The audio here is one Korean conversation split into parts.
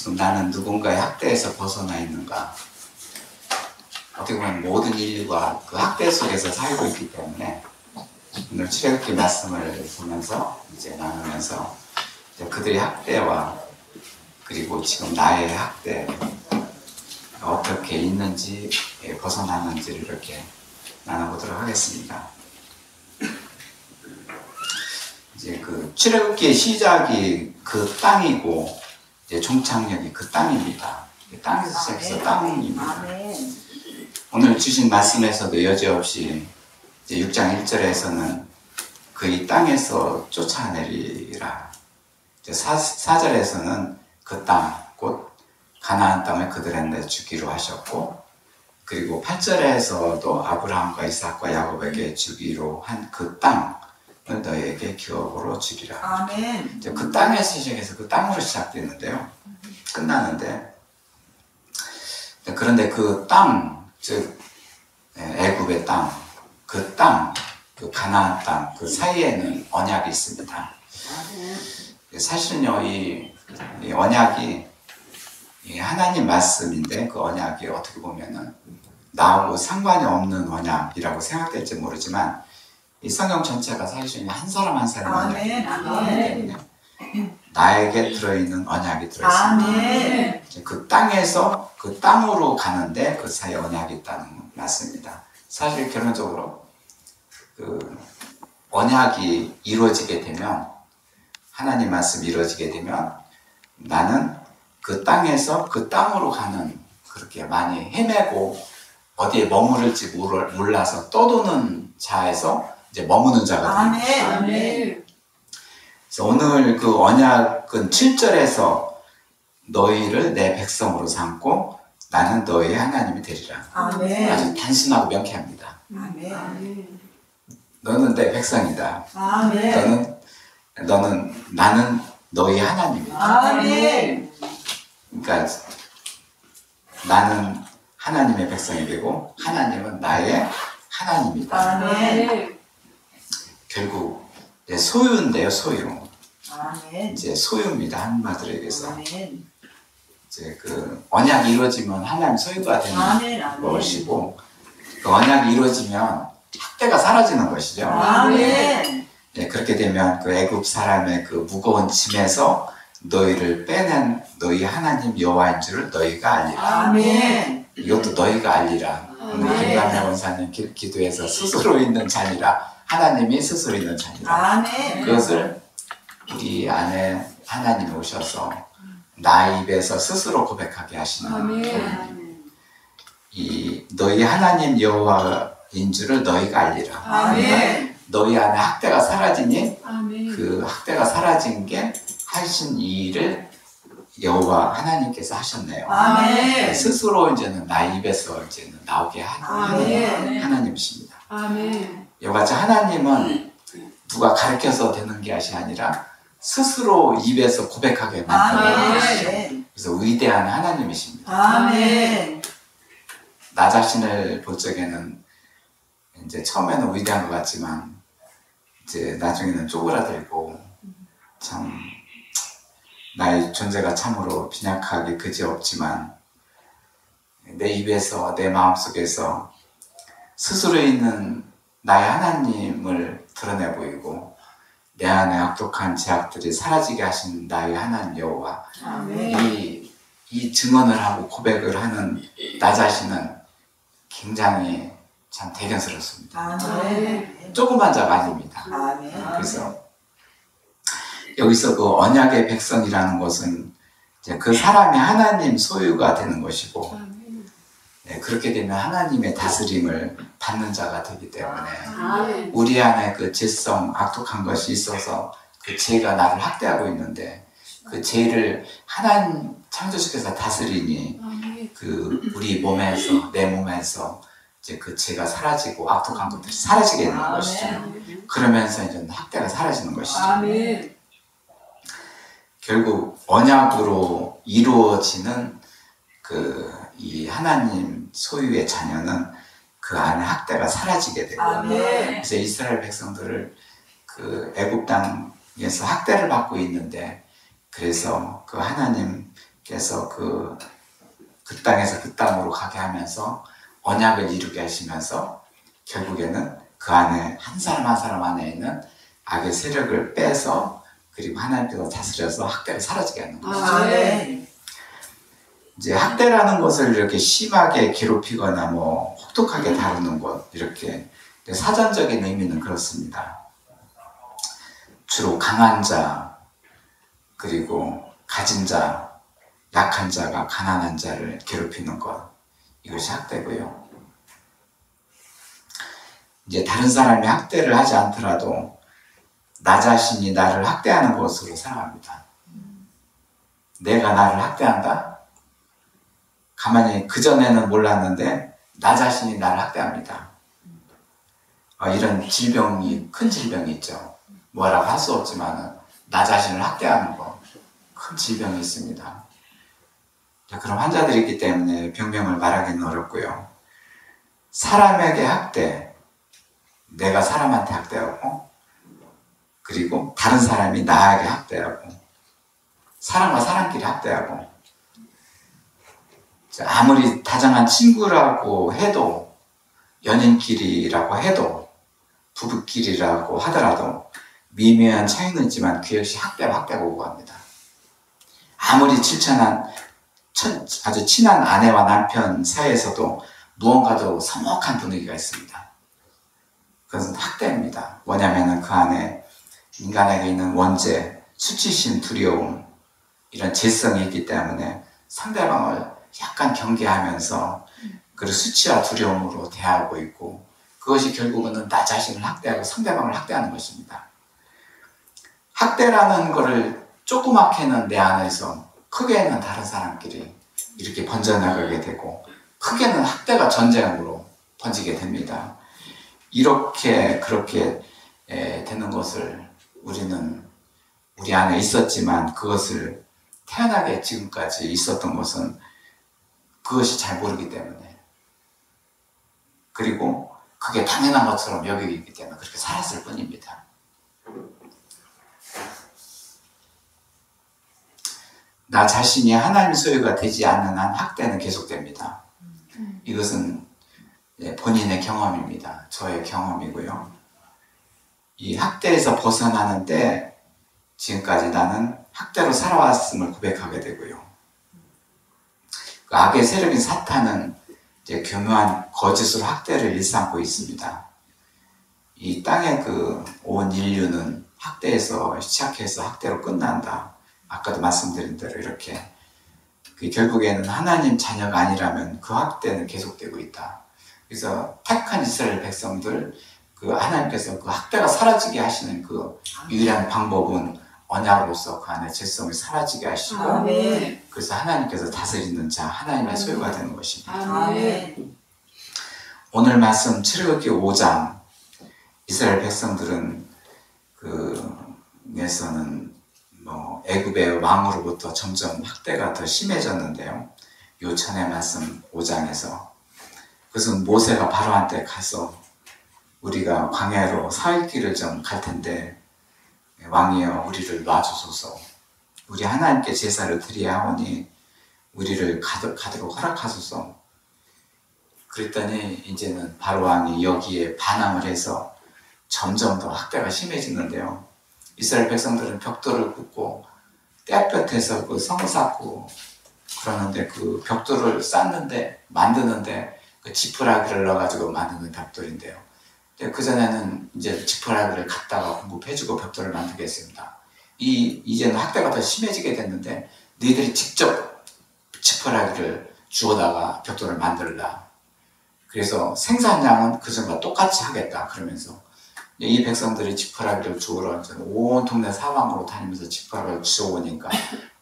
지금 나는 누군가의 학대에서 벗어나 있는가? 어떻게 보면 모든 인류가 그 학대 속에서 살고 있기 때문에 오늘 출애굽기 말씀을 보면서 이제 나누면서 이제 그들의 학대와 그리고 지금 나의 학대 어떻게 있는지 벗어나는지를 이렇게 나눠보도록 하겠습니다. 이제 그 출애굽기의 시작이 그 땅이고 이제 종착역이 그 땅입니다. 땅에서 시작해서 땅입니다. 오늘 주신 말씀에서도 여지없이 이제 6장 1절에서는 그 이 땅에서 쫓아내리라. 이제 4절에서는 그 땅, 곧 가나안 땅을 그들한테 주기로 하셨고, 그리고 8절에서도 아브라함과 이삭과 야곱에게 주기로 한 그 땅을 너희에게 기업으로 주리라. 아멘. 이제 그 땅에서 시작해서 그 땅으로 시작되는데요. 끝나는데, 그런데 그 땅, 즉 애굽의 땅, 그 땅, 그 가나안 땅, 그 사이에는 언약이 있습니다. 사실은요, 이 언약이 하나님 말씀인데 그 언약이 어떻게 보면은 나하고 상관이 없는 언약이라고 생각될지 모르지만 이 성경 전체가 사실은 한 사람 한 사람 언약이기 때문에 나에게 들어있는 언약이 들어있습니다. 그 땅에서 그 땅으로 가는데 그 사이에 언약이 있다는 말씀입니다. 사실 결론적으로 그 언약이 이루어지게 되면 하나님 말씀이 이루어지게 되면 나는 그 땅에서 그 땅으로 가는 그렇게 많이 헤매고 어디에 머무를지 몰라서 떠도는 자에서 이제 머무는 자가 됩니다. 그래서 오늘 그 언약은 7절에서 너희를 내 백성으로 삼고 나는 너희의 하나님이 되리라. 아주 단순하고 명쾌합니다. 너는 내 백성이다. 나는 너희 하나님이다. 그러니까 나는 하나님의 백성이 되고 하나님은 나의 하나님이다. 결국 이제 소유인데요, 소유. 이제 소유입니다, 한마디로 얘기해서. 이제 그 언약이 이루어지면 하나님 소유가 되는 것이고, 그 언약이 이루어지면 학대가 사라지는 것이죠. 네, 그렇게 되면 그 애굽 사람의 그 무거운 짐에서 너희를 빼낸 너희 하나님 여호와인 줄을 너희가 알리라. 이것도 너희가 알리라. 오늘 김남래 원사님 기도해서 스스로 있는 자니라. 하나님이 스스로 있는 자니라. 그것을 우리 안에 하나님이 오셔서 나 입에서 스스로 고백하게 하시는 하나님. 이 너희 하나님 여호와인 줄을 너희가 알리라. 너희 안에 학대가 사라지니 그 학대가 사라진 게 하신 이 일을 여호와 하나님께서 하셨네요. 스스로 이제는 나 입에서 이제는 나오게 하는 하나님이십니다. 이와 같이 하나님은 누가 가르쳐서 되는 것이 아니라 스스로 입에서 고백하게 만드는 것이죠. 그래서 위대한 하나님이십니다. 나 자신을 볼 적에는 이제 처음에는 위대한 것 같지만 이제 나중에는 쪼그라들고 참 나의 존재가 참으로 빈약하게 그지없지만 내 입에서 내 마음속에서 스스로 있는 나의 하나님을 드러내 보이고 내 안에 악독한 죄악들이 사라지게 하신 나의 하나님 여호와 이 증언을 하고 고백을 하는 나 자신은 굉장히 참 대견스럽습니다. 조그만 자가 아닙니다. 그래서 여기서 그 언약의 백성이라는 것은 이제 그 사람이 하나님 소유가 되는 것이고 네, 그렇게 되면 하나님의 다스림을 받는 자가 되기 때문에 우리 안에 그 죄성, 악독한 것이 있어서 그 죄가 나를 학대하고 있는데 그 죄를 하나님 창조주께서 다스리니 그 우리 몸에서 내 몸에서 이제 그 죄가 사라지고 악독한 것들이 사라지게 되는 것이죠. 그러면서 이제 학대가 사라지는 것이죠. 결국 언약으로 이루어지는 이 하나님 소유의 자녀는 그 안에 학대가 사라지게 되고 그래서 이스라엘 백성들을 그 애굽 땅에서 학대를 받고 있는데 그래서 그 하나님 하나님께서 그 땅에서 그 땅으로 가게 하면서 언약을 이루게 하시면서 결국에는 그 안에 한 사람 한 사람 안에 있는 악의 세력을 빼서 그리고 하나님께서 다스려서 학대가 사라지게 하는 거죠. 이제 학대라는 것을 이렇게 심하게 괴롭히거나 뭐 혹독하게 다루는 것, 이렇게 사전적인 의미는 그렇습니다. 주로 강한 자, 그리고 가진 자, 약한 자가 가난한 자를 괴롭히는 것, 이것이 학대고요. 이제 다른 사람이 학대를 하지 않더라도 나 자신이 나를 학대하는 것으로 생각합니다. 내가 나를 학대한다? 가만히 그전에는 몰랐는데 나 자신이 나를 학대합니다. 이런 질병이, 큰 질병이 있죠. 뭐라고 할 수 없지만 나 자신을 학대하는 거, 큰 질병이 있습니다. 그런 환자들이 있기 때문에 병명을 말하기는 어렵고요. 사람에게 학대, 내가 사람한테 학대하고, 그리고 다른 사람이 나에게 학대하고, 사람과 사람끼리 학대하고, 아무리 다정한 친구라고 해도, 연인끼리라고 해도, 부부끼리라고 하더라도 미묘한 차이는 있지만 그 역시 학대가 오고 갑니다. 아무리 아주 친한 아내와 남편 사이에서도 무언가도 서먹한 분위기가 있습니다. 그것은 학대입니다. 뭐냐면은 그 안에 인간에게 있는 원죄, 수치심, 두려움, 이런 죄성이 있기 때문에 상대방을 약간 경계하면서 그 수치와 두려움으로 대하고 있고, 그것이 결국은 나 자신을 학대하고 상대방을 학대하는 것입니다. 학대라는 것을 조그맣게는 내 안에서, 크게는 다른 사람끼리 이렇게 번져나가게 되고, 크게는 학대가 전쟁으로 번지게 됩니다. 이렇게 그렇게 되는 것을 우리는 우리 안에 있었지만, 그것을 태어나게 지금까지 있었던 것은 그것이 잘 모르기 때문에, 그리고 그게 당연한 것처럼 여기기 때문에 그렇게 살았을 뿐입니다. 나 자신이 하나님의 소유가 되지 않는 한 학대는 계속됩니다. 이것은 본인의 경험입니다. 저의 경험이고요. 이 학대에서 벗어나는데 지금까지 나는 학대로 살아왔음을 고백하게 되고요. 그 악의 세력인 사탄은 이제 교묘한 거짓으로 학대를 일삼고 있습니다. 이 땅의 온 인류는 학대에서 시작해서 학대로 끝난다. 아까도 말씀드린 대로 이렇게 결국에는 하나님 자녀가 아니라면 그 학대는 계속되고 있다. 그래서 택한 이스라엘 백성들, 하나님께서 그 학대가 사라지게 하시는 그 유일한 방법은 언약으로서 그 안에 죄성이 사라지게 하시고, 아멘. 그래서 하나님께서 다스리는 자, 하나님의 소유가 되는 것입니다. 아멘. 오늘 말씀 출애굽기 5장, 이스라엘 백성들은 에서는 애굽의 왕으로부터 점점 학대가 더 심해졌는데요. 요 전에 말씀 5장에서 그것은 모세가 바로한테 가서 우리가 광야로 사흘길을 좀 갈 텐데 왕이여 우리를 놔주소서, 우리 하나님께 제사를 드려야 하오니 우리를 가도록 허락하소서. 그랬더니 이제는 바로 왕이 여기에 반항을 해서 점점 더 학대가 심해지는데요. 이스라엘 백성들은 벽돌을 굽고 떼볕에서 성을 쌓고 그러는데, 그 벽돌을 만드는데 그 지푸라기를 넣어가지고 만드는 벽돌인데요. 그전에는 이제 지푸라기를 갖다가 공급해주고 벽돌을 만들게 했습니다. 이제는 학대가 더 심해지게 됐는데, 너희들이 직접 지푸라기를 주워다가 벽돌을 만들라. 그래서 생산량은 그전과 똑같이 하겠다. 그러면서 이 백성들이 지푸라기를 주우러 온 동네 사방으로 다니면서 지푸라기를 주워오니까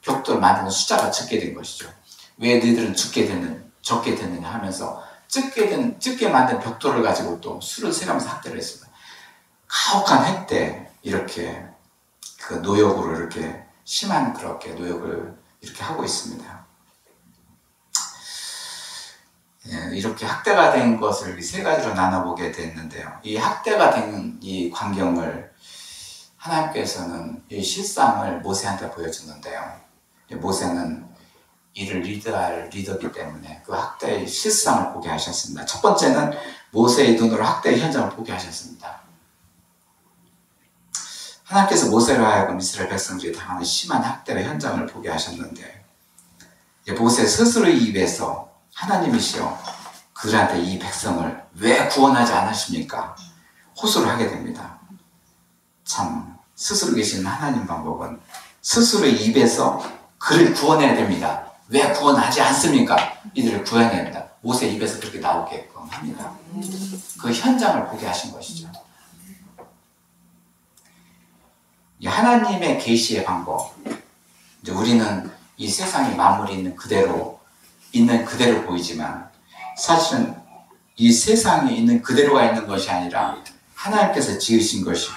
벽돌 만드는 숫자가 적게 된 것이죠. 왜 너희들은 적게 됐느냐 하면서 적게 만든 벽돌을 가지고 또 수를 세가면서 학대를 했습니다. 가혹한 학대, 이렇게 노역으로 이렇게 심한 그렇게 노역을 이렇게 하고 있습니다. 이렇게 학대가 된 것을 세 가지로 나눠보게 됐는데요. 이 학대가 된 이 광경을 하나님께서는 이 실상을 모세한테 보여주는데요. 모세는 이를 리드할 리더이기 때문에 그 학대의 실상을 보게 하셨습니다. 첫 번째는 모세의 눈으로 학대의 현장을 보게 하셨습니다. 하나님께서 모세로 하여금 이스라엘 백성들이 당하는 심한 학대의 현장을 보게 하셨는데, 모세 스스로의 입에서 하나님이시여 그들한테 이 백성을 왜 구원하지 않으십니까? 호소를 하게 됩니다. 참 스스로 계신 하나님 방법은 스스로의 입에서 그를 구원해야 됩니다. 왜 구원하지 않습니까? 이들을 구해야 됩니다. 모세 입에서 그렇게 나오게끔 합니다. 그 현장을 보게 하신 것이죠. 하나님의 계시의 방법, 이제 우리는 이 세상이 만물이 있는 그대로 보이지만 사실은 이 세상에 있는 그대로가 있는 것이 아니라 하나님께서 지으신 것이고,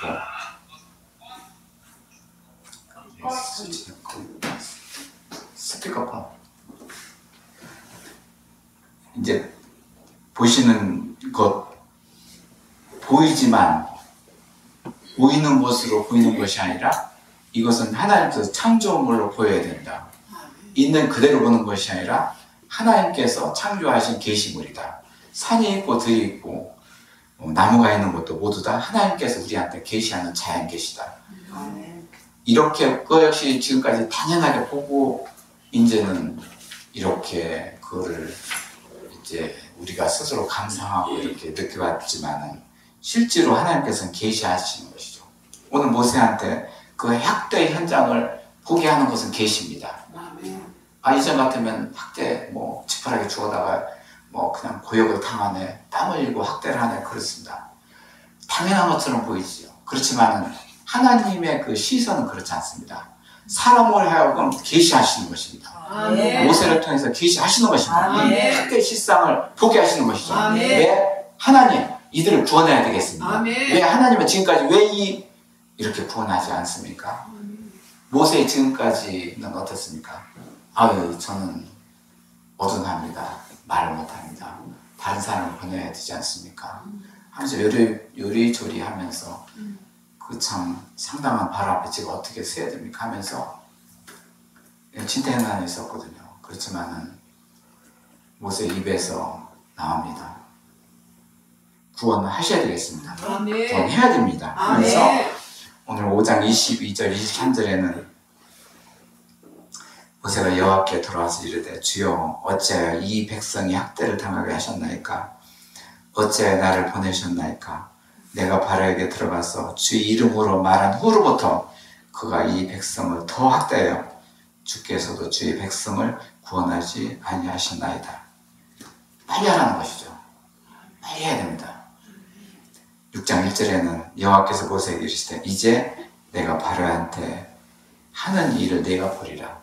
스피커폰 이제 보시는 것 보이지만 보이는 것으로 보이는 것이 아니라 이것은 하나님께서 창조물로 보여야 된다. 있는 그대로 보는 것이 아니라 하나님께서 창조하신 계시물이다. 산이 있고 들이 있고 나무가 있는 것도 모두 다 하나님께서 우리한테 계시하는 자연 계시다. 이렇게 그 역시 지금까지 당연하게 보고 이제는 이렇게 그거를 이제 우리가 스스로 감상하고 이렇게 느껴봤지만은 실제로 하나님께서는 계시하시는 것이죠. 오늘 모세한테 그 학대의 현장을 보게 하는 것은 계시입니다. 이전 같으면 학대 지푸라기 죽어다가 그냥 고역을 당하네, 땀 흘리고 학대를 하네, 그렇습니다. 당연한 것처럼 보이지요. 그렇지만은 하나님의 그 시선은 그렇지 않습니다. 사람을 하여금 계시하시는 것입니다. 모세를 통해서 계시하시는 것입니다. 학대의 실상을 보게 하시는 것이죠. 왜 하나님 이들을 구원해야 되겠습니다. 왜 하나님은 지금까지 왜 이렇게 구원하지 않습니까? 모세 지금까지는 어떻습니까? 저는 어둔합니다. 말을 못합니다. 다른 사람을 보내야 되지 않습니까? 하면서 요리조리 하면서 그 참 상당한 바로 앞에 제가 어떻게 서야 됩니까? 하면서 진퇴양난이 있었거든요. 그렇지만은 모세 입에서 나옵니다. 구원을 하셔야 되겠습니다. 구원해야 됩니다. 하면서 오늘 5장 22절 23절에는 모세가 여호와께 돌아와서 이르되 주여 어찌하여 이 백성이 학대를 당하게 하셨나이까? 어찌하여 나를 보내셨나이까? 내가 바로에게 들어가서 주의 이름으로 말한 후로부터 그가 이 백성을 더 학대하여 주께서도 주의 백성을 구원하지 아니하셨나이다. 빨리 하라는 것이죠. 빨리 해야 됩니다. 6장 1절에는 여호와께서 모세에게 이르시되 이제 내가 바로한테 하는 일을 내가 보리라.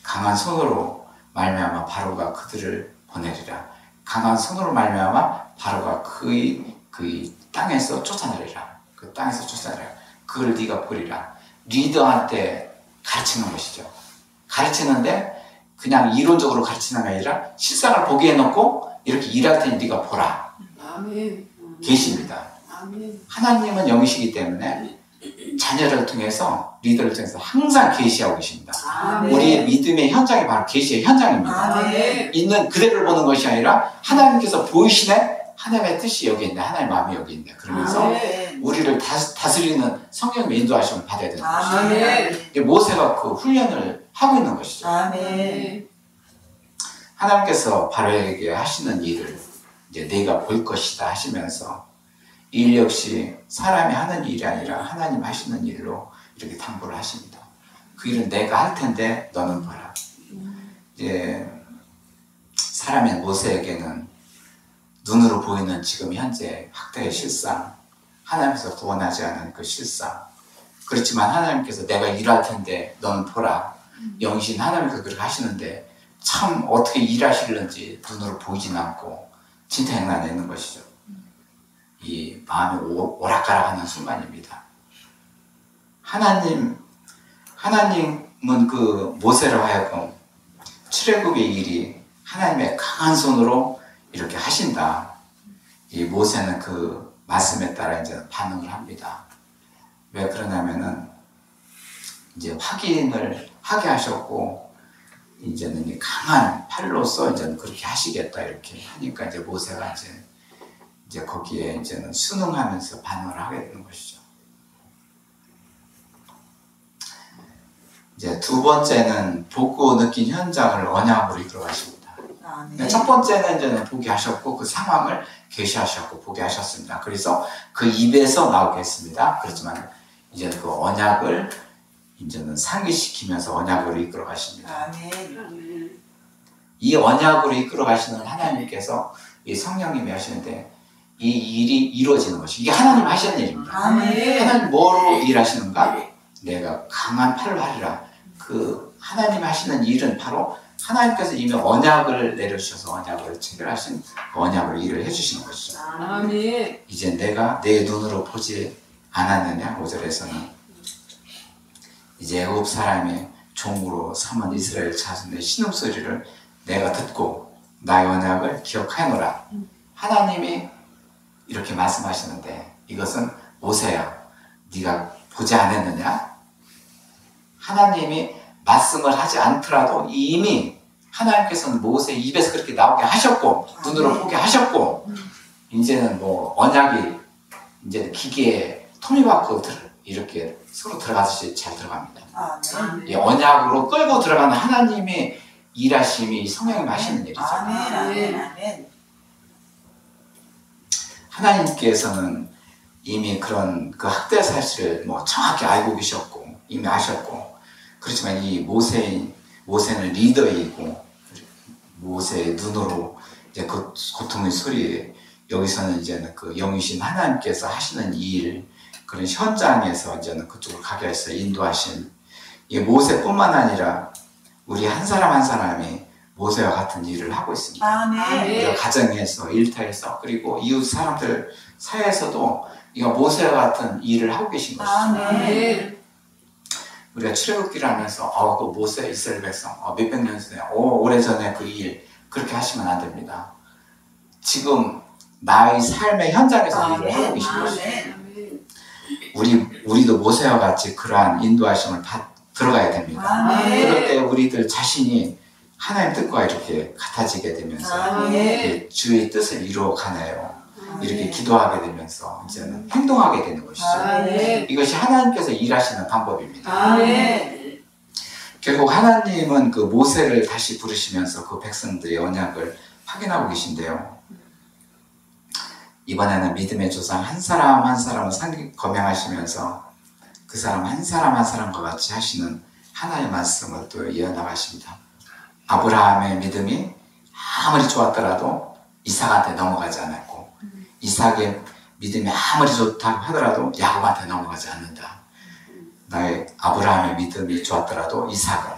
강한 손으로 말미암아 바로가 그들을 보내리라. 강한 손으로 말미암아 바로가 그의 땅에서 쫓아내리라. 그 땅에서 쫓아내리라. 그걸 네가 보리라. 리더한테 가르치는 것이죠. 가르치는데 그냥 이론적으로 가르치는 게 아니라 실상을 보게 해놓고 이렇게 일할 테니 네가 보라. 계십니다. 하나님은 영이시기 때문에 자녀를 통해서 리더를 통해서 항상 계시하고 계십니다. 우리의 믿음의 현장이 바로 계시의 현장입니다. 있는 그대로를 보는 것이 아니라 하나님께서 보이시네. 하나님의 뜻이 여기 있네. 하나님의 마음이 여기 있네. 그러면서 우리를 다스리는 성령의 인도하심을 받아야 되는 것이죠. 모세가 그 훈련을 하고 있는 것이죠. 하나님께서 바로에게 하시는 일을 이제 내가 볼 것이다 하시면서 일 역시 사람이 하는 일이 아니라 하나님 하시는 일로 이렇게 당부를 하십니다. 그 일은 내가 할 텐데 너는 봐라. 이제 사람인 모세에게는 눈으로 보이는 지금 현재 학대의 실상, 하나님께서 구원하지 않은 그 실상, 그렇지만 하나님께서 내가 일할 텐데 너는 보라. 영신 하나님께서 그렇게 하시는데 참 어떻게 일하시는지 눈으로 보이진 않고 진퇴양난에 있는 것이죠. 이 마음이 오락가락하는 순간입니다. 하나님은 그 모세로 하여금 출애굽의 일이 하나님의 강한 손으로 이렇게 하신다. 이 모세는 그 말씀에 따라 이제 반응을 합니다. 왜 그러냐면은 이제 확인을 하게 하셨고, 이제는 이 강한 팔로서 이제는 그렇게 하시겠다 이렇게 하니까 이제 모세가 이제 거기에 이제는 순응하면서 반응을 하게 되는 것이죠. 이제 두 번째는 보고 느낀 현장을 언약으로 이끌어가십니다. 네. 첫 번째는 이제는 보게 하셨고 그 상황을 계시하셨고 보게 하셨습니다. 그래서 그 입에서 나오게 했습니다. 그렇지만 이제 그 언약을 이제는 상기시키면서 언약으로 이끌어 가십니다. 이 언약으로 이끌어 가시는 하나님께서 이 성령님이 하시는데 이 일이 이루어지는 것이 이게 하나님 하시는 일입니다. 하나님 뭐로 일하시는가? 내가 강한 팔로 하리라. 그 하나님 하시는 일은 바로 하나님께서 이미 언약을 내려주셔서 언약을 체결하신 그 언약으로 일을 해주시는 것이죠. 이제 내가 내 눈으로 보지 않았느냐? 5절에서는 이제 애굽 사람의 종으로 삼은 이스라엘 자손의 신음소리를 내가 듣고 나의 언약을 기억하노라. 하나님이 이렇게 말씀하시는데 이것은 모세야 네가 보지 않았느냐? 하나님이 말씀을 하지 않더라도 이미 하나님께서는 모세 입에서 그렇게 나오게 하셨고 눈으로 보게 하셨고 이제는 뭐 언약이 이제 기계에 토미바크 이렇게 서로 들어가듯이 잘 들어갑니다. 이 언약으로 끌고 들어가는 하나님의 일하심이 성령님 하시는 일이죠. 하나님께서는 이미 그런 그 학대 사실을 뭐 정확히 알고 계셨고 이미 아셨고 그렇지만 이 모세는 리더이고 모세의 눈으로 이제 그 고통의 소리 여기서는 이제는 그 영이신 하나님께서 하시는 일 그런 현장에서 이제는 그쪽으로 가게 해서 인도하신 이 모세뿐만 아니라 우리 한 사람 한 사람이 모세와 같은 일을 하고 있습니다. 우리가 가정에서 일터에서 그리고 이웃 사람들 사이에서도 이거 모세와 같은 일을 하고 계신 것이죠. 우리가 출애굽기를 하면서 그 모세 이스라엘 백성 몇백 년 전에 오래전에 그 일 그렇게 하시면 안 됩니다. 지금 나의 삶의 현장에서 일을 하고 계신 것이죠. 우리도 모세와 같이 그러한 인도하심을 들어가야 됩니다. 그럴 때 우리들 자신이 하나님 뜻과 이렇게 같아지게 되면서 주의 뜻을 이루어가네요. 이렇게 기도하게 되면서 이제는 행동하게 되는 것이죠. 이것이 하나님께서 일하시는 방법입니다. 결국 하나님은 그 모세를 다시 부르시면서 그 백성들의 언약을 확인하고 계신데요. 이번에는 믿음의 조상 한 사람 한 사람을 검명하시면서 그 사람 한 사람 한 사람과 같이 하시는 하나의 말씀을 또 이어나가십니다. 아브라함의 믿음이 아무리 좋았더라도 이삭한테 넘어가지 않았고 이삭의 믿음이 아무리 좋다고 하더라도 야곱한테 넘어가지 않는다. 나의 아브라함의 믿음이 좋았더라도 이삭은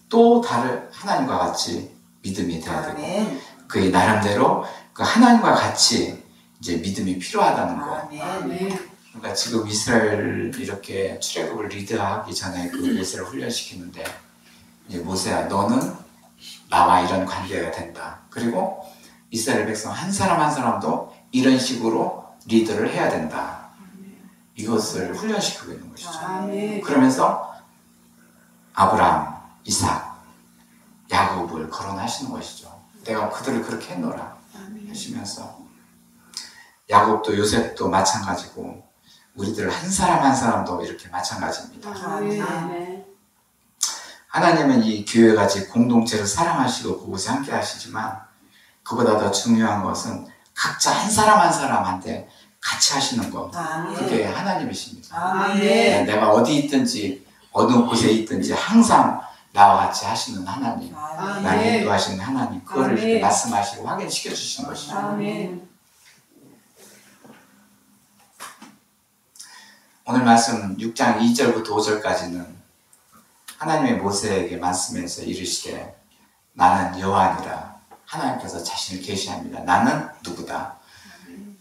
또 다른 하나님과 같이 믿음이 되어야 되고 그의 나름대로 그 하나님과 같이 이제 믿음이 필요하다는 거. 그러니까 지금 이스라엘 이렇게 출애굽을 리드하기 전에 그 모세를 훈련시키는데 이제 모세야 너는 나와 이런 관계가 된다. 그리고 이스라엘 백성 한 사람 한 사람도 이런 식으로 리더를 해야 된다. 이것을 훈련시키고 있는 것이죠. 그러면서 아브라함, 이삭, 야곱을 거론하시는 것이죠. 내가 그들을 그렇게 했노라 하시면서 야곱도 요셉도 마찬가지고 우리들 한 사람 한 사람도 이렇게 마찬가지입니다. 하나님은 이 교회같이 공동체를 사랑하시고 그곳에 함께 하시지만 그보다 더 중요한 것은 각자 한 사람 한 사람한테 같이 하시는 것. 그게 하나님이십니다. 내가 어디 있든지 어느 곳에 있든지 항상 나와 같이 하시는 하나님, 나를 인도하시는 하나님, 그거를 이렇게 말씀하시고 확인시켜 주시는 것이죠. 오늘 말씀 6장 2절부터 5절까지는 하나님의 모세에게 말씀해서 이르시되 나는 여호와니라. 하나님께서 자신을 계시합니다. 나는 누구다?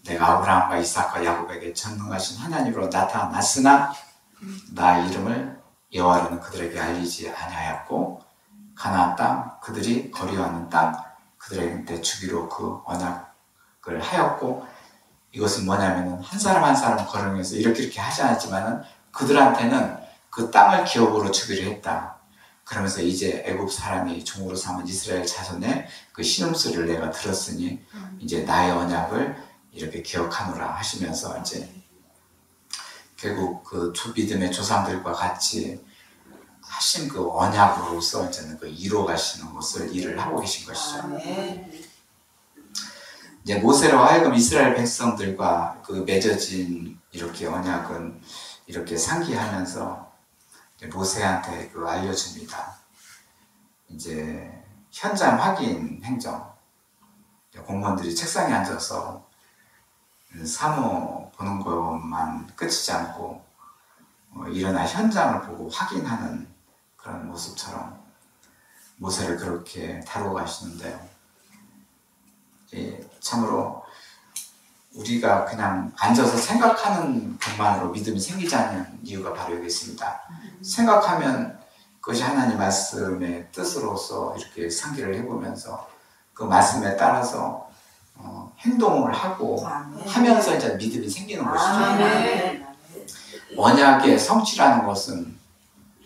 내가 아브라함과 이삭과 야곱에게 전능하신 하나님으로 나타났으나 나의 이름을 여호와로는 그들에게 알리지 아니하였고 가나안 땅 그들이 거리와는 땅 그들에게 주기로 그 언약을 하였고 이것은 뭐냐면은 한 사람 한 사람 거론해서 이렇게 하지 않았지만은 그들한테는 그 땅을 기업으로 주기로 했다. 그러면서 이제 애굽 사람이 종으로 삼은 이스라엘 자손의 그 신음소리를 내가 들었으니 이제 나의 언약을 이렇게 기억하노라 하시면서 이제 결국 그 믿음의 조상들과 같이 하신 그 언약으로서 이제는 그 이루 가시는 것을 일을 하고 계신 것이죠. 이제 모세로 하여금 이스라엘 백성들과 그 맺어진 이렇게 언약은 이렇게 상기하면서 모세한테 그 알려줍니다. 이제 현장 확인 행정. 공무원들이 책상에 앉아서 사무 보는 것만 끝이지 않고 일어나 현장을 보고 확인하는 그런 모습처럼 모세를 그렇게 다루고 가시는데요. 참으로 우리가 그냥 앉아서 생각하는 것만으로 믿음이 생기지 않는 이유가 바로 여기 있습니다. 생각하면 그것이 하나님 말씀의 뜻으로서 이렇게 상기를 해보면서 그 말씀에 따라서 행동을 하고 하면서 이제 믿음이 생기는 것이죠. 언약의 성취라는 것은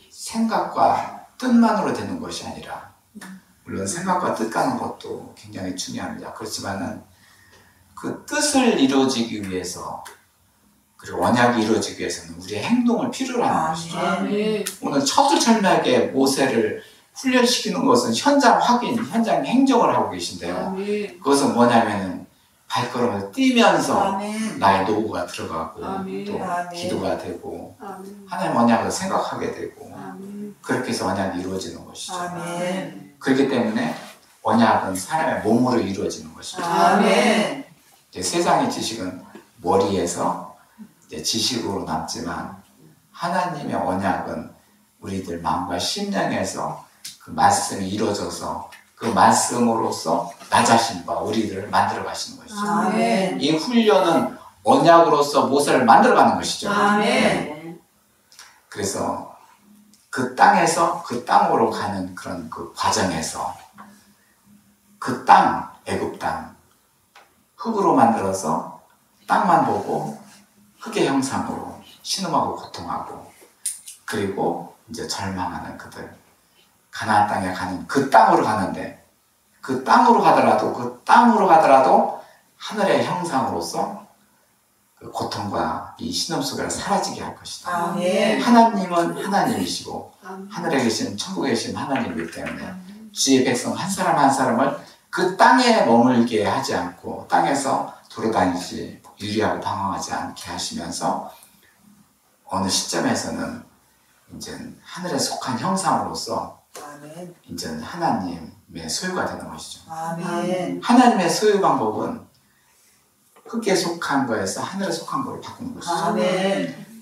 생각과 뜻만으로 되는 것이 아니라, 물론 생각과 뜻 가는 것도 굉장히 중요합니다. 그렇지만은 그 뜻을 이루어지기 위해서, 그리고 언약이 이루어지기 위해서는 우리의 행동을 필요로 하는 것이죠. 오늘 처절하게 모세를 훈련시키는 것은 현장 확인, 현장 행정을 하고 계신데요. 그것은 뭐냐면은 발걸음을 뛰면서 나의 노고가 들어가고 또 기도가 되고 하나님 언약을 생각하게 되고 그렇게 해서 언약이 이루어지는 것이죠. 그렇기 때문에 언약은 사람의 몸으로 이루어지는 것이죠. 세상의 지식은 머리에서 지식으로 남지만 하나님의 언약은 우리들 마음과 심령에서 그 말씀이 이루어져서 그 말씀으로서 나 자신과 우리들을 만들어 가시는 것이죠. 이 훈련은 언약으로서 모세를 만들어 가는 것이죠. 그래서 그 땅에서 그 땅으로 가는 그런 그 과정에서 그 땅, 애굽 땅, 흙으로 만들어서 땅만 보고 흙의 형상으로 신음하고 고통하고 그리고 이제 절망하는 그들, 가나안 땅에 가는 그 땅으로 가는데 그 땅으로 가더라도 하늘의 형상으로서 그 고통과 이 신음소리가 사라지게 할 것이다. 하나님은 하나님이시고 하늘에 계신 천국에 계신 하나님이기 때문에 주의 백성 한 사람 한 사람을 그 땅에 머물게 하지 않고 땅에서 돌아다니지 유리하고 방황하지 않게 하시면서 어느 시점에서는 이제 하늘에 속한 형상으로서 이제 하나님의 소유가 되는 것이죠. 하나님의 소유 방법은 흙에 속한 거에서 하늘에 속한 거로 바꾸는 것이죠.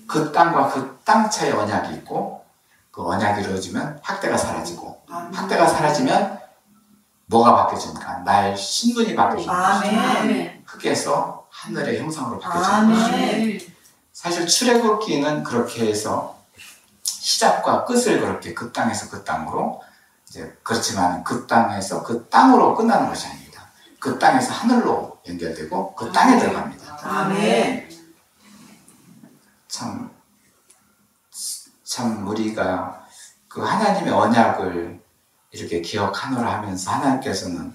그 땅과 그 땅차의 언약이 있고 그 언약이 이루어지면 학대가 사라지고 학대가 사라지면 뭐가 바뀌어집니까? 나의 신분이 바뀌어지는 것이죠. 흙에서 하늘의 형상으로 바뀌어지는 것이죠. 사실 출애굽기는 그렇게 해서 시작과 끝을 그렇게 그 땅에서 그 땅으로 이제 그렇지만 그 땅에서 그 땅으로 끝나는 것이 아닙니다. 그 땅에서 하늘로 연결되고 그 땅에 들어갑니다. 참 우리가 그 하나님의 언약을 이렇게 기억하노라 하면서 하나님께서는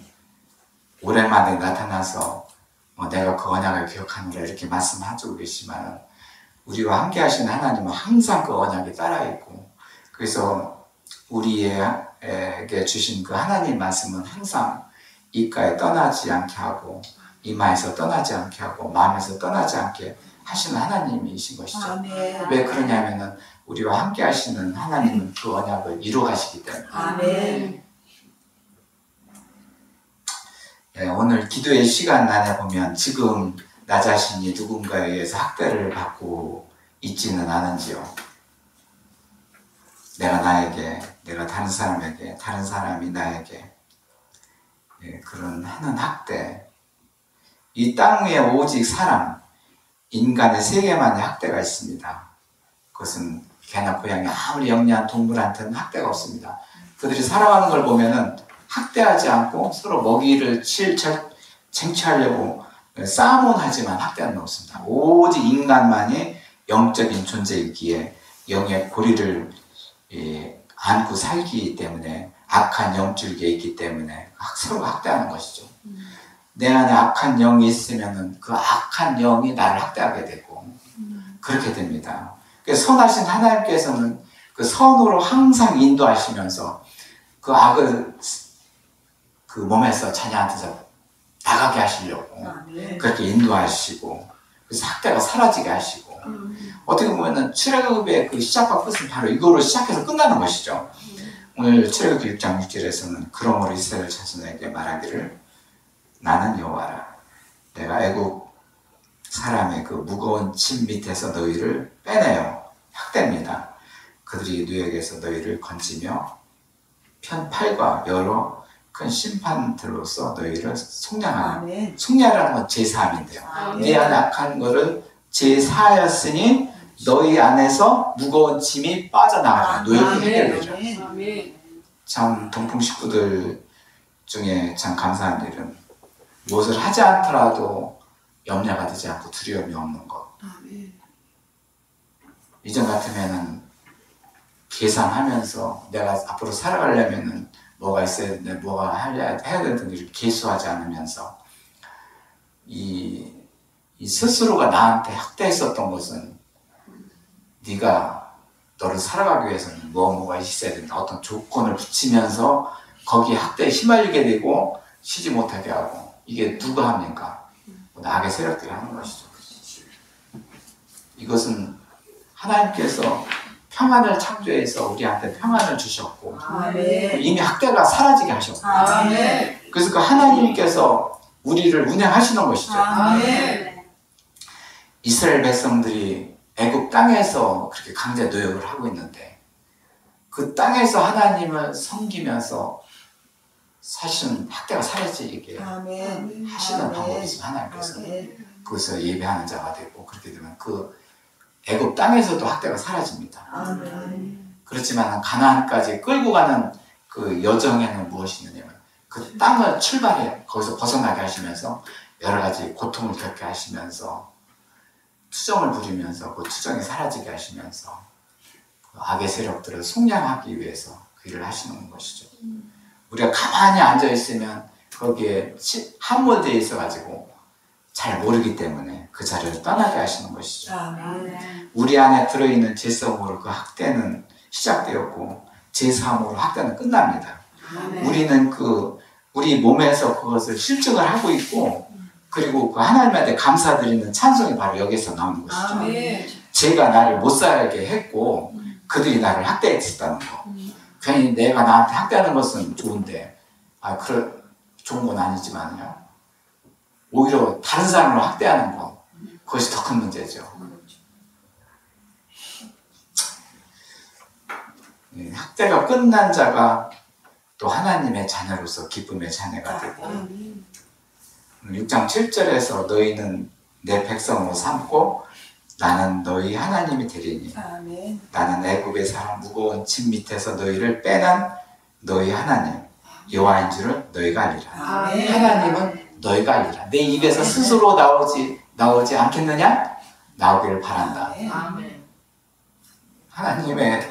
오랜만에 나타나서 내가 그 언약을 기억하노라 이렇게 말씀하시고 계시지만 우리와 함께 하시는 하나님은 항상 그 언약이 따라있고 그래서 우리에게 주신 그 하나님 말씀은 항상 입가에 떠나지 않게 하고 이마에서 떠나지 않게 하고 마음에서 떠나지 않게 하시는 하나님이신 것이죠. 왜 그러냐면은 우리와 함께 하시는 하나님은 그 언약을 이루어 가시기 때문에. 오늘 기도의 시간 안에 보면 지금 나 자신이 누군가에 의해서 학대를 받고 있지는 않은지요. 내가 나에게, 내가 다른 사람에게, 다른 사람이 나에게 그런 하는 학대. 이 땅 위에 오직 사람, 인간의 세계만의 학대가 있습니다. 그것은 개나 고양이 아무리 영리한 동물한테는 학대가 없습니다. 그들이 살아가는 걸 보면은 학대하지 않고 서로 먹이를 쟁취하려고 싸움은 하지만 학대는 없습니다. 오직 인간만이 영적인 존재이기에 영의 고리를 안고 살기 때문에 악한 영줄기에 있기 때문에 서로 학대하는 것이죠. 내 안에 악한 영이 있으면 그 악한 영이 나를 학대하게 되고 그렇게 됩니다. 선하신 하나님께서는 그 선으로 항상 인도하시면서 그 악을 그 몸에서 자녀한테서 나가게 하시려고 그렇게 인도하시고 그래서 학대가 사라지게 하시고 어떻게 보면은 출애굽의 그 시작과 끝은 바로 이거로 시작해서 끝나는 것이죠. 오늘 출애굽기 6장 6절에서는 그러므로 이스라엘 자손에게 말하기를 나는 여호와라 내가 애국 사람의 그 무거운 짐 밑에서 너희를 빼내요 학대입니다. 그들이 누에게서 너희를 건지며 편팔과 여러 큰 심판들로서 너희를 속량하라. 속량이라는 건 제사함인데요. 네 안에 악한 거를 제사하였으니 너희 안에서 무거운 짐이 빠져나가라. 노역이 해결되죠. 참 동풍 식구들 중에 참 감사한 일은 무엇을 하지 않더라도 염려가 되지 않고 두려움이 없는 것. 이전 같으면은 계산하면서 내가 앞으로 살아가려면은 뭐가 있어야 되는데 뭐가 해야 되는 일을 계수하지 않으면서 이 스스로가 나한테 학대했었던 것은 네가 너를 살아가기 위해서는 뭐가 있어야 된다. 어떤 조건을 붙이면서 거기에 학대에 휘말리게 되고 쉬지 못하게 하고 이게 누가 합니까? 악의 세력들이 하는 것이죠. 이것은 하나님께서 평안을 창조해서 우리한테 평안을 주셨고 이미 학대가 사라지게 하셨고 그래서 그 하나님께서 우리를 운행하시는 것이죠. 이스라엘 백성들이 애굽 땅에서 그렇게 강제 노역을 하고 있는데 그 땅에서 하나님을 섬기면서 사실은 학대가 사라지게 하시는 방법이 있습니다. 하나님께서 그것을 예배하는 자가 되고 그렇게 되면 그 애굽 땅에서도 학대가 사라집니다. 그렇지만 가나안까지 끌고 가는 그 여정에는 무엇이 있느냐면 그 땅을 출발해 거기서 벗어나게 하시면서 여러 가지 고통을 겪게 하시면서 투정을 부리면서 그 투정이 사라지게 하시면서 그 악의 세력들을 속량하기 위해서 그 일을 하시는 것이죠. 우리가 가만히 앉아 있으면 거기에 함몰되어 있어가지고 잘 모르기 때문에 그 자리를 떠나게 하시는 것이죠. 우리 안에 들어있는 죄성으로 그 학대는 시작되었고 제사함으로 학대는 끝납니다. 우리는 우리 몸에서 그것을 실증을 하고 있고 그리고 그 하나님한테 감사드리는 찬송이 바로 여기서 나오는 것이죠. 죄가 나를 못 살게 했고 그들이 나를 학대했다는 거. 괜히 내가 나한테 학대하는 것은 좋은데 좋은 건 아니지만요. 오히려 다른 사람을 학대하는 것 그것이 더 큰 문제죠. 학대가 끝난 자가 또 하나님의 자녀로서 기쁨의 자녀가 되고 6장 7절에서 너희는 내 백성으로 삼고 나는 너희 하나님이 되리니 나는 애굽의 사람 무거운 짐 밑에서 너희를 빼는 너희 하나님 여호와인 줄을 너희가 알리라. 하나님은 너희가 알리라. 내 입에서 스스로 나오지 않겠느냐? 나오기를 바란다. 하나님의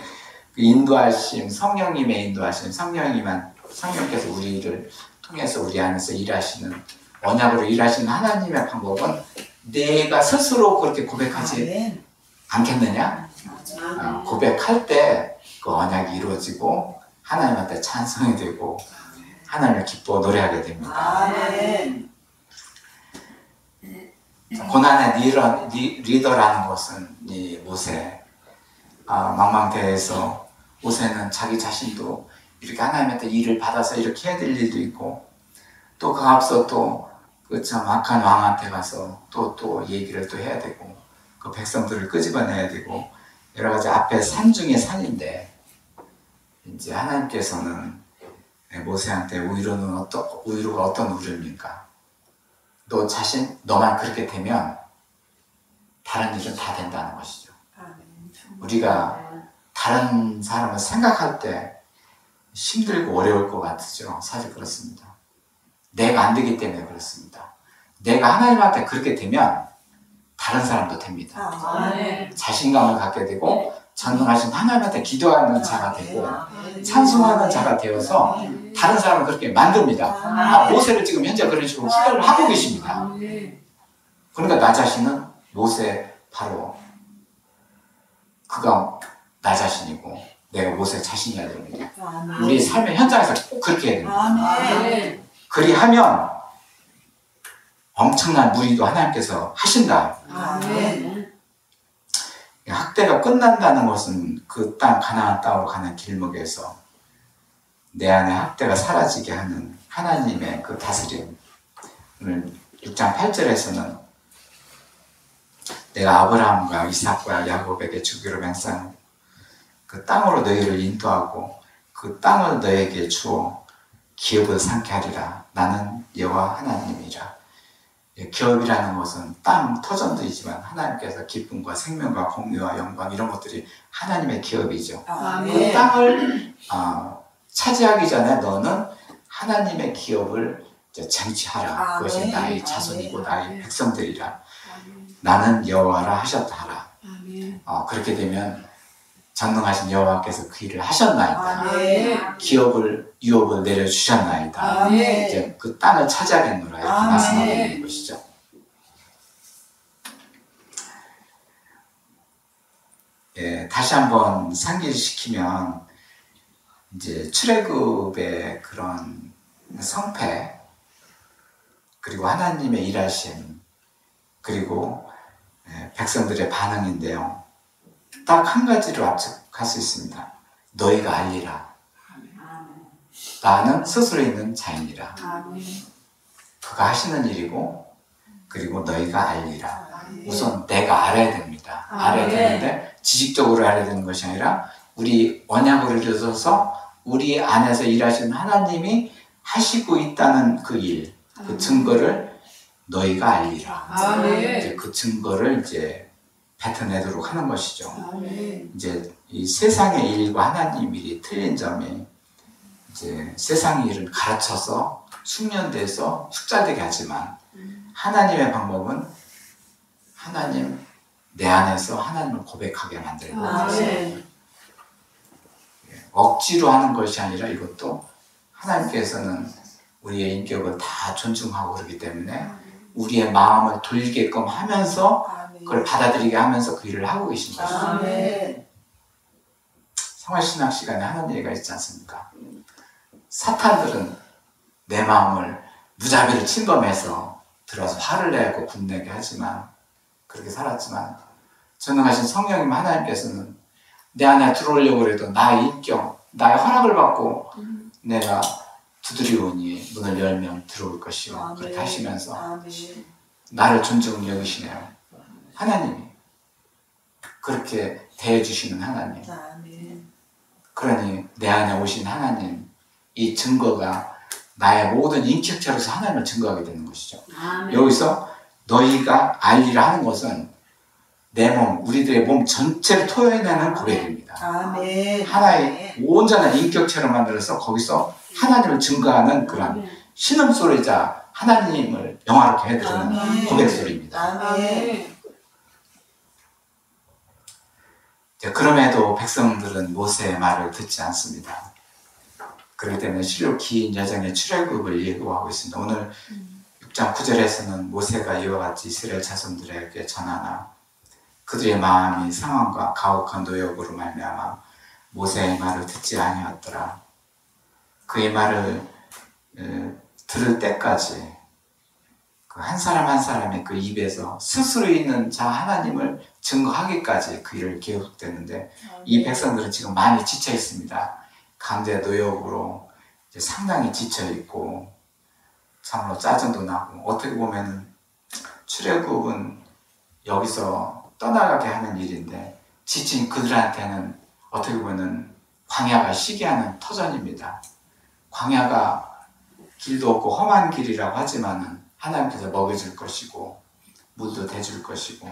그 인도하심, 성령님의 인도하심, 성령께서 우리를 통해서 우리 안에서 일하시는 언약으로 일하시는 하나님의 방법은 내가 스스로 그렇게 고백하지 않겠느냐? 고백할 때 그 언약이 이루어지고 하나님한테 찬송이 되고 하나님을 기뻐 노래하게 됩니다. 고난의 리더라는 것은 이 모세 망망대해에서 모세는 자기 자신도 이렇게 하나님한테 일을 받아서 이렇게 해야 될 일도 있고 또 그 앞서 또 그 참 악한 왕한테 가서 또 얘기를 또 해야 되고 그 백성들을 끄집어내야 되고 여러 가지 앞에 산 중에 산인데 이제 하나님께서는 모세한테 우유가 어떤 우유입니까? 너만 그렇게 되면 다른 일은 다 된다는 것이죠. 우리가 다른 사람을 생각할 때 힘들고 어려울 것 같죠. 사실 그렇습니다. 내가 안 되기 때문에 그렇습니다. 내가 하나님한테 그렇게 되면 다른 사람도 됩니다. 자신감을 갖게 되고 전능하신 하나님한테 기도하는 자가 되고 찬송하는 자가 되어서 다른 사람을 그렇게 만듭니다. 모세를 지금 현재 그런 식으로 훈련을 하고 계십니다. 그러니까 나 자신은 모세 바로 그가 나 자신이고 내가 모세 자신이어야 됩니다. 우리 삶의 현장에서 꼭 그렇게 해야 됩니다. 그리하면 엄청난 무리도 하나님께서 하신다. 학대가 끝난다는 것은 그 땅 가나안 땅으로 가는 길목에서 내 안에 학대가 사라지게 하는 하나님의 그 다스림. 오늘 6장 8절에서는 내가 아브라함과 이삭과 야곱에게 주기로 맹세한 그 땅으로 너희를 인도하고 그 땅을 너희에게 주어 기업을 삼게 하리라. 나는 여호와 하나님이라. 기업이라는 것은 땅, 터전들이지만 하나님께서 기쁨과 생명과 공유와 영광 이런 것들이 하나님의 기업이죠. 그 땅을 차지하기 전에 너는 하나님의 기업을 쟁취하라. 그것이 나의 자손이고 나의 백성들이라. 나는 여호와라 하셨다 하라. 그렇게 되면 전능하신 여호와께서 그 일을 하셨나이다. 기업을 유업을 내려주셨나이다. 이제 그 땅을 차지하겠노라 이렇게 말씀하고 있는 것이죠. 예, 다시 한번 상기시키면 이제 출애굽의 그런 성패 그리고 하나님의 일하심 그리고 백성들의 반응인데요. 딱 한 가지로 압축할 수 있습니다. 너희가 알리라. 나는 스스로 있는 자이니라. 그가 하시는 일이고 그리고 너희가 알리라. 우선 내가 알아야 됩니다. 알아야 되는데 지식적으로 알아야 되는 것이 아니라 우리 언약을 이루어서 우리 안에서 일하시는 하나님이 하시고 있다는 그 일, 그 증거를 너희가 알리라. 이제 그 증거를 이제 뱉어내도록 하는 것이죠. 이제 이 세상의 일과 하나님 일이 틀린 점이 이제 세상의 일은 가르쳐서 숙련돼서 숙달되게 하지만 하나님의 방법은 하나님 내 안에서 하나님을 고백하게 만들고 억지로 하는 것이 아니라 이것도 하나님께서는 우리의 인격을 다 존중하고 그러기 때문에 우리의 마음을 돌리게끔 하면서 그걸 받아들이게 하면서 그 일을 하고 계신 것이죠. 생활신학 시간에 하는 얘기가 있지 않습니까? 사탄들은 내 마음을 무자비로 침범해서 들어서 화를 내고 분내게 하지만 그렇게 살았지만 전능하신 성령님 하나님께서는 내 안에 들어오려고 해도 나의 인격, 나의 허락을 받고 내가 두드리오니 문을 열면 들어올 것이요. 그렇게 하시면서 나를 존중 여기시네요. 하나님이 그렇게 대해주시는 하나님. 그러니 내 안에 오신 하나님 이 증거가 나의 모든 인격체로서 하나님을 증거하게 되는 것이죠. 여기서 너희가 알리라 하는 것은 내 몸, 우리들의 몸 전체를 토해내는 고백입니다. 하나의 온전한 인격체로 만들어서 거기서 하나님을 증거하는 그런 신음소리자 하나님을 영화롭게 해드리는 고백소리입니다. 그럼에도 백성들은 모세의 말을 듣지 않습니다. 그렇기 때문에 실로 긴 여정의 출애굽을 예고하고 있습니다. 오늘 6장 9절에서는 모세가 이와 같이 이스라엘 자손들에게 전하나 그들의 마음이 상황과 가혹한 노역으로 말미암아 모세의 말을 듣지 아니하였더라. 그의 말을 들을 때까지 그 한 사람 한 사람의 그 입에서 스스로 있는 자 하나님을 증거하기까지 그 일을 계속되는데 이 백성들은 지금 많이 지쳐 있습니다. 강제 노역으로 이제 상당히 지쳐 있고 참으로 짜증도 나고 어떻게 보면은 출애굽은 여기서 떠나가게 하는 일인데 지친 그들한테는 어떻게 보면은 광야가 시기하는 터전입니다. 광야가 길도 없고 험한 길이라고 하지만은 하나님께서 먹여줄 것이고 물도 대줄 것이고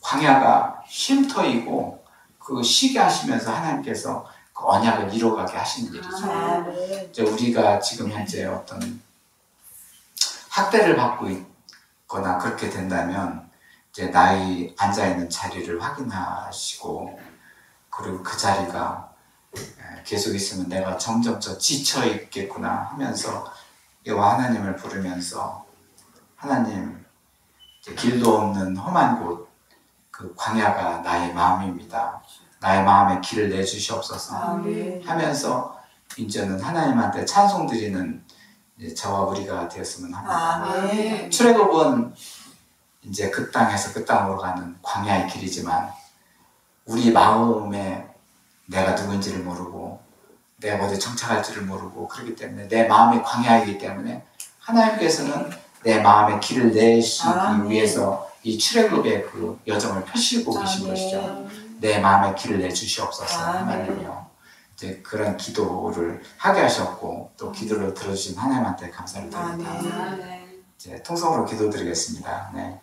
광야가 쉼터이고 그 쉬게 하시면서 하나님께서 그 언약을 이루어가게 하시는 일이죠. 이제 우리가 지금 현재 어떤 학대를 받고 있거나 그렇게 된다면 이제 나의 앉아있는 자리를 확인하시고 그리고 그 자리가 계속 있으면 내가 점점 더 지쳐 있겠구나 하면서 여호와 하나님을 부르면서 하나님, 길도 없는 험한 곳, 그 광야가 나의 마음입니다. 나의 마음에 길을 내주시옵소서 하면서 이제는 하나님한테 찬송 드리는 저와 우리가 되었으면 합니다. 출애굽은 이제 그 땅에서 그 땅으로 가는 광야의 길이지만 우리 마음에 내가 누군지를 모르고 내가 어디 정착할지를 모르고 그렇기 때문에 내 마음이 광야이기 때문에 하나님께서는 내 마음에 길을 내시기 위해서 이 출애굽의 그 여정을 펴시고 계신 것이죠. 내 마음에 길을 내주시옵소서 하나님이요. 이제 그런 기도를 하게 하셨고 또 기도를 들어주신 하나님한테 감사를 드립니다. 이제 통성으로 기도드리겠습니다. 네.